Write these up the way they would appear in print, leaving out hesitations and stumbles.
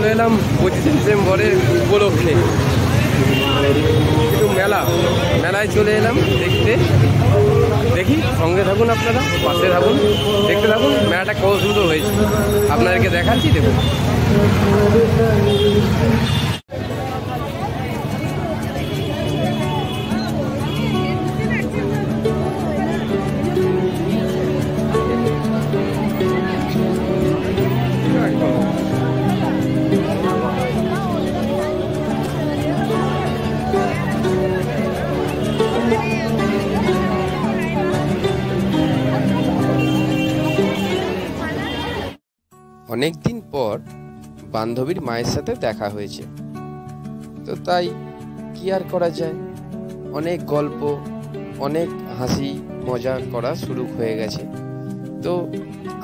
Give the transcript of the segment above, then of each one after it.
চলে এলাম 25 ডিসেম্বরের উপলক্ষে একটু মেলায় চলে এলাম দেখতে। দেখি সঙ্গে থাকুন, আপনারা পাশে থাকুন, দেখতে থাকুন মেলাটা কত সুন্দর হয়েছে, আপনাদেরকে দেখাচ্ছি। দেখুন অনেক দিন পর বান্ধবীর মায়ের সাথে দেখা হয়েছে, তো তাই কি আর করা যায়, অনেক গল্প, অনেক হাসি মজা করা শুরু হয়ে গেছে। তো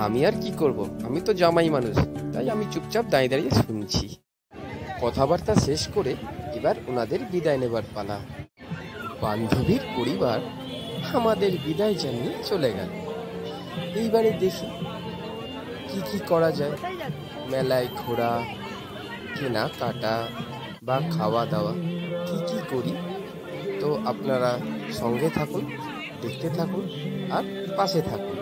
আমি আর কি করব, আমি তো জামাই মানুষ, তাই আমি চুপচাপ দাঁড়িয়ে দাঁড়িয়ে শুনছি। কথাবার্তা শেষ করে এবার ওনাদের বিদায় নেবার পালা। বান্ধবীর পরিবার আমাদের বিদায় জানিয়ে চলে গেল। এইবারে দেখি কি করা যায়, মেলায় ঘোরা, কেনাকাটা বা খাওয়া দাওয়া কি করি। তো আপনারা সঙ্গে থাকুন, দেখতে থাকুন আর পাশে থাকুন।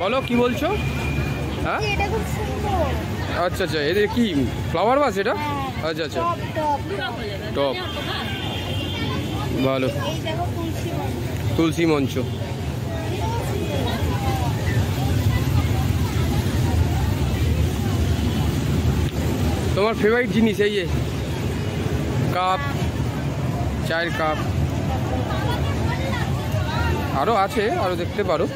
বলো কি বলছো? হ্যাঁ আচ্ছা আচ্ছা, এদের কি ফ্লাওয়ার বাস এটা? আচ্ছা আচ্ছা, টপ ভালো, তুলসী মঞ্চ। তোমার ফেভারিট জিনিস এই যে কাপ, চায়ের কাপ, আরো আছে, আরো দেখতে পারো।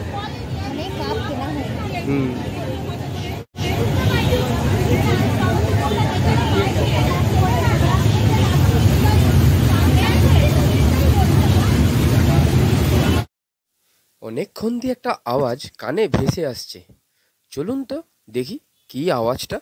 অনেকক্ষণ দিয়ে একটা আওয়াজ কানে ভেসে আসছে, চলুন তো দেখি কি আওয়াজটা।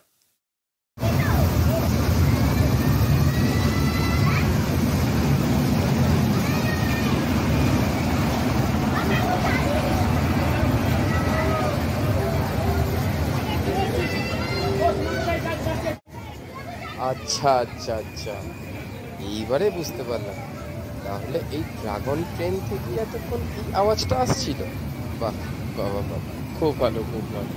আচ্ছা আচ্ছা আচ্ছা, এইবারে বুঝতে পারলাম, তাহলে এই ড্রাগন ট্রেন থেকে এতক্ষণ এই আওয়াজটা আসছিল। বাহ বাবা বাবা, খুব ভালো খুব ভালো।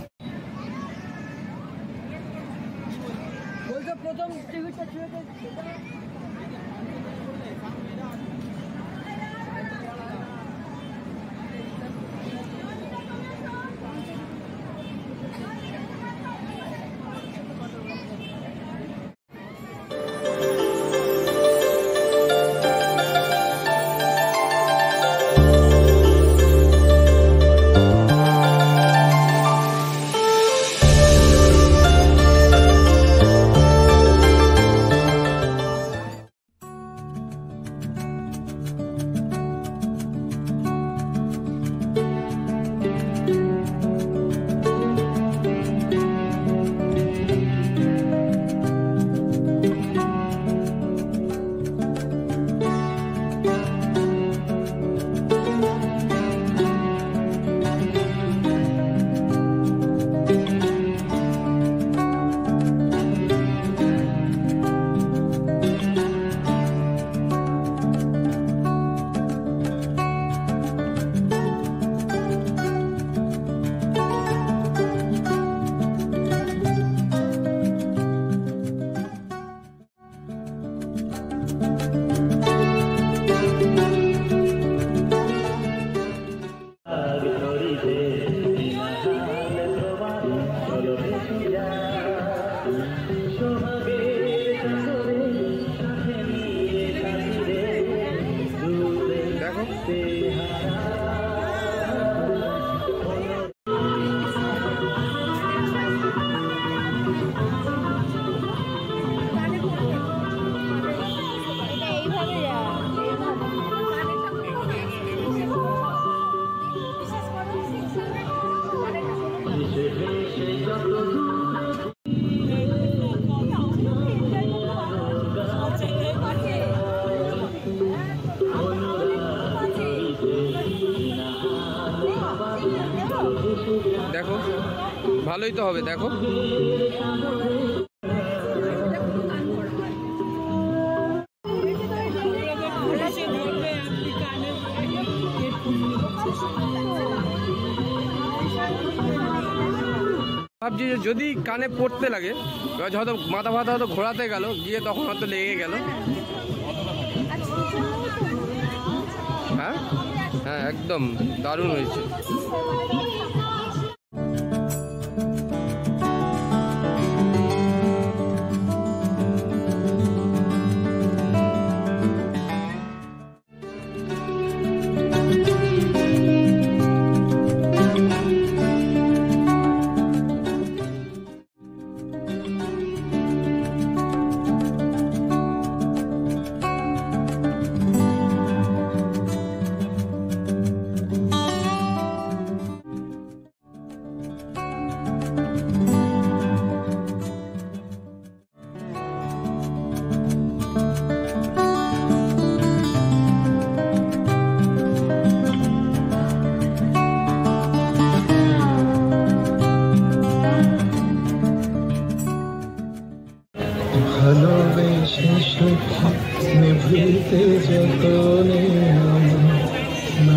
দেখো ভালোই তো হবে, দেখো ভাবছি যে যদি কানে পড়তে লাগে, হয়তো মাথা ফাথা হয়তো ঘোরাতে গেল, গিয়ে তখন হয়তো লেগে গেল। হ্যাঁ হ্যাঁ, একদম দারুণ হয়েছে।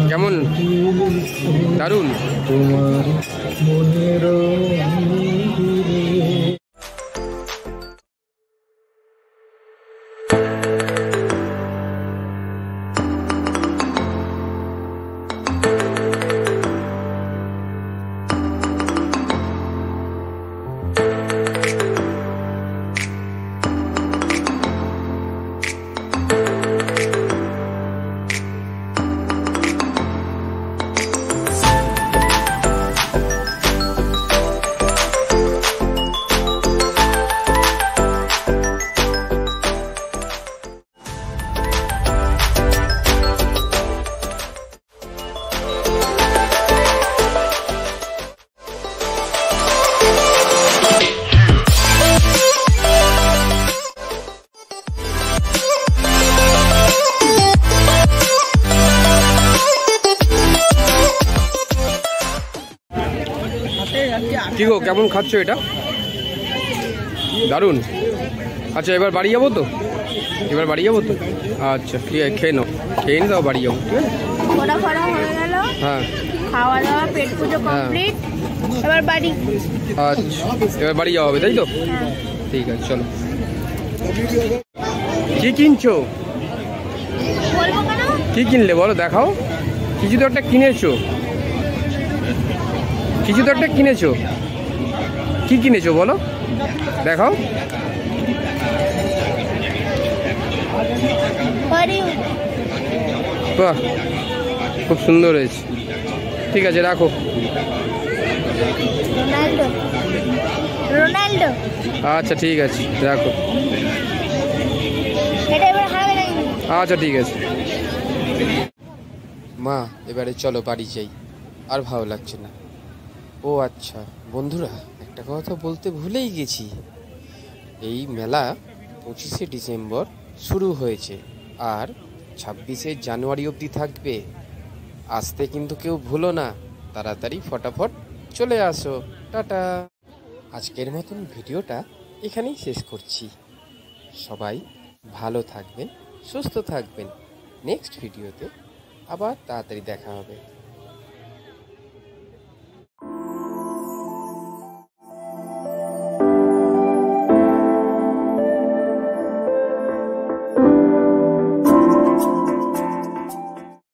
কেমন দারুণ তোমার মনের কি গো, কেমন খাচ্ছ এটা? দারুণ। আচ্ছা এবার বাড়ি যাবো তো? এবার বাড়ি যাবো তো? আচ্ছা ঠিক আছে, খেয়ে নাও, খেয়ে নি তাও বাড়ি যাবো। ঘোরা ফোরা হয়ে গেল, হ্যাঁ খাওয়া দাওয়া পেট পুজো কমপ্লিট, এবার বাড়ি। আচ্ছা এবার বাড়ি যাওয়া হবে তাই তো? ঠিক আছে চলো। কি কিনছো? বলবো কেন? কি কিনলে বলো, দেখাও। কিছু তো একটা কিনেছো, কিছু তো একটা কিনেছো। কি কিনেছো বলো, দেখাও। বাহ, খুব সুন্দর হয়েছে। ঠিক আছে রাখো। Ronaldo, Ronaldo. আচ্ছা ঠিক আছে রাখো। এটা এবার হারাবে না। আচ্ছা ঠিক আছে। মা এবারে চলো বাড়ি যাই, আর ভালো লাগছে না। ও আচ্ছা বন্ধুরা, একটা কথা বলতে ভুলেই গেছি। এই মেলা 25শে ডিসেম্বর শুরু হয়েছে আর 26শে জানুয়ারি অবধি থাকবে। আসতে কিন্তু কেউ ভুলো না, তাড়াতাড়ি ফটাফট চলে আসো। টাটা। আজকের মতন ভিডিওটা এখানেই শেষ করছি। সবাই ভালো থাকবেন, সুস্থ থাকবেন। নেক্সট ভিডিওতে আবার তাড়াতাড়ি দেখা হবে।